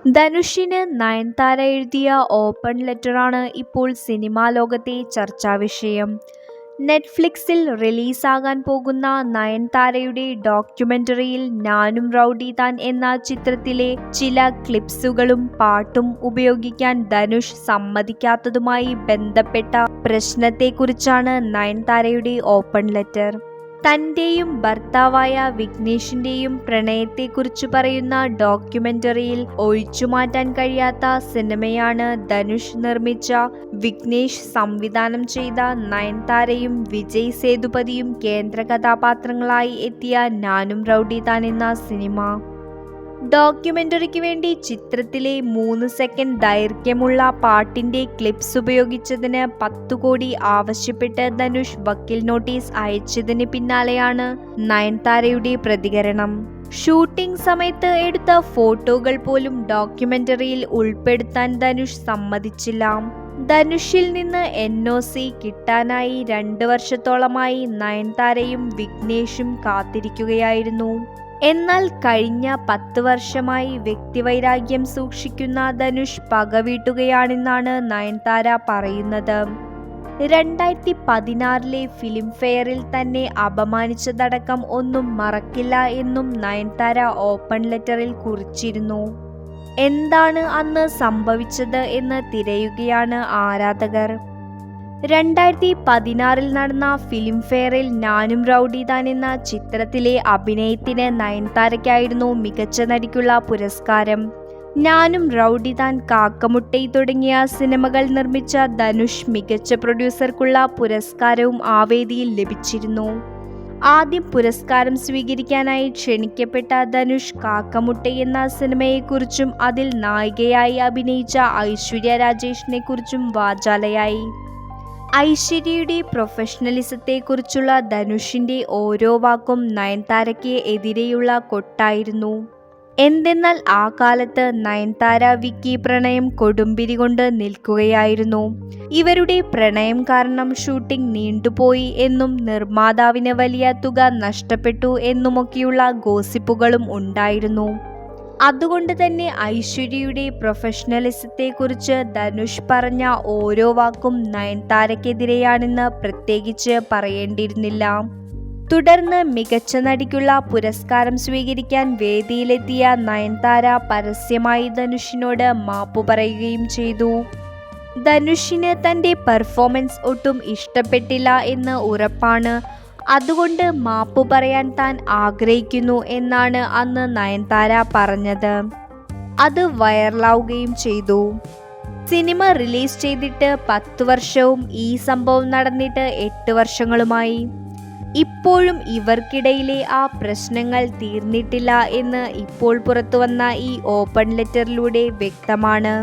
ധനുഷിന് നയൻതാര എഴുതിയ ഓപ്പൺ ലെറ്ററാണ് ഇപ്പോൾ സിനിമാ ലോകത്തെ ചർച്ചാവിഷയം. നെറ്റ്ഫ്ലിക്സിൽ റിലീസാകാൻ പോകുന്ന നയൻതാരയുടെ ഡോക്യുമെന്ററിയിൽ ഞാനും റൗഡി താൻ എന്ന ചിത്രത്തിലെ ചില ക്ലിപ്സുകളും പാട്ടും ഉപയോഗിക്കാൻ ധനുഷ് സമ്മതിക്കാത്തതുമായി ബന്ധപ്പെട്ട പ്രശ്നത്തെക്കുറിച്ചാണ് നയൻതാരയുടെ ഓപ്പൺ ലെറ്റർ. തന്റെയും ഭർത്താവായ വിഘ്നേഷിന്റെയും പ്രണയത്തെക്കുറിച്ചു പറയുന്ന ഡോക്യുമെന്ററിയിൽ ഒഴിച്ചുമാറ്റാൻ കഴിയാത്ത സിനിമയാണ് ധനുഷ് നിർമ്മിച്ച, വിഘ്നേഷ് സംവിധാനം ചെയ്ത, നയൻതാരയും വിജയ് സേതുപതിയും കേന്ദ്ര കഥാപാത്രങ്ങളായി എത്തിയ ഞാനും റൗഡി താൻ എന്ന സിനിമ. ഡോക്യുമെന്ററിക്ക് വേണ്ടി ചിത്രത്തിലെ 3 സെക്കൻഡ് ദൈർഘ്യമുള്ള പാട്ടിന്റെ ക്ലിപ്സ് ഉപയോഗിച്ചതിന് 10 കോടി ആവശ്യപ്പെട്ട് ധനുഷ് വക്കീൽ നോട്ടീസ് അയച്ചതിന് പിന്നാലെയാണ് നയൻതാരയുടെ പ്രതികരണം. ഷൂട്ടിംഗ് സമയത്ത് എടുത്ത ഫോട്ടോകൾ പോലും ഡോക്യുമെന്ററിയിൽ ഉൾപ്പെടുത്താൻ ധനുഷ് സമ്മതിച്ചില്ല. ധനുഷിൽ നിന്ന് NOC കിട്ടാനായി 2 വർഷത്തോളമായി നയൻതാരയും വിഘ്നേഷും കാത്തിരിക്കുകയായിരുന്നു. എന്നാൽ കഴിഞ്ഞ 10 വർഷമായി വ്യക്തിവൈരാഗ്യം സൂക്ഷിക്കുന്ന ധനുഷ് പകവീട്ടുകയാണെന്നാണ് നയൻതാര പറയുന്നത്. 2016 ഫിലിം ഫെയറിൽ തന്നെ അപമാനിച്ചതടക്കം ഒന്നും മറക്കില്ല എന്നും നയൻതാര ഓപ്പൺ ലെറ്ററിൽ കുറിച്ചിരുന്നു. എന്താണ് അന്ന് സംഭവിച്ചത് എന്ന് തിരയുകയാണ് ആരാധകർ. 2016 നടന്ന ഫിലിം ഫെയറിൽ ഞാനും റൗഡി താൻ എന്ന ചിത്രത്തിലെ അഭിനയത്തിന് നയൻതാരയ്ക്കായിരുന്നു മികച്ച നടിക്കുള്ള പുരസ്കാരം. ഞാനും റൗഡി താൻ, കാക്കമുട്ടൈ തുടങ്ങിയ സിനിമകൾ നിർമ്മിച്ച ധനുഷ് മികച്ച പ്രൊഡ്യൂസർക്കുള്ള പുരസ്കാരവും ആ വേദിയിൽ ലഭിച്ചിരുന്നു. ആദ്യം പുരസ്കാരം സ്വീകരിക്കാനായി ക്ഷണിക്കപ്പെട്ട ധനുഷ് കാക്കമുട്ടൈ എന്ന സിനിമയെക്കുറിച്ചും അതിൽ നായികയായി അഭിനയിച്ച ഐശ്വര്യ രാജേഷിനെ കുറിച്ചും വാചാലയായി. ഐശ്വര്യയുടെ പ്രൊഫഷണലിസത്തെക്കുറിച്ചുള്ള ധനുഷിന്റെ ഓരോ വാക്കും നയൻതാരയ്ക്ക് എതിരെയുള്ള കൊട്ടായിരുന്നു. എന്തെന്നാൽ ആ കാലത്ത് നയൻതാര വിക്കി പ്രണയം കൊടുമ്പിരി കൊണ്ട് നിൽക്കുകയായിരുന്നു. ഇവരുടെ പ്രണയം കാരണം ഷൂട്ടിംഗ് നീണ്ടുപോയി എന്നും നിർമ്മാതാവിന് വലിയ തുക നഷ്ടപ്പെട്ടു എന്നുമൊക്കെയുള്ള ഗോസിപ്പുകളും ഉണ്ടായിരുന്നു. അതുകൊണ്ട് തന്നെ ഐശ്വര്യയുടെ പ്രൊഫഷണലിസത്തെക്കുറിച്ച് ധനുഷ് പറഞ്ഞ ഓരോ വാക്കും നയൻതാരയ്ക്കെതിരെയാണെന്ന് പ്രത്യേകിച്ച് പറയേണ്ടിയിരുന്നില്ല. തുടർന്ന് മികച്ച നടിക്കുള്ള പുരസ്കാരം സ്വീകരിക്കാൻ വേദിയിലെത്തിയ നയൻതാര പരസ്യമായി ധനുഷിനോട് മാപ്പു പറയുകയും ചെയ്തു. ധനുഷിന് തന്റെ പെർഫോമൻസ് ഒട്ടും ഇഷ്ടപ്പെട്ടില്ല എന്ന് ഉറപ്പാണ്, അതുകൊണ്ട് മാപ്പു പറയാൻ താൻ ആഗ്രഹിക്കുന്നു എന്നാണ് അന്ന് നയൻതാര പറഞ്ഞത്. അത് വൈറലാവുകയും ചെയ്തു. സിനിമ റിലീസ് ചെയ്തിട്ട് 10 വർഷവും ഈ സംഭവം നടന്നിട്ട് 8 വർഷങ്ങളുമായി. ഇപ്പോഴും ഇവർക്കിടയിലെ ആ പ്രശ്നങ്ങൾ തീർന്നിട്ടില്ല എന്ന് ഇപ്പോൾ പുറത്തുവന്ന ഈ ഓപ്പൺ ലെറ്ററിലൂടെ വ്യക്തമാണ്.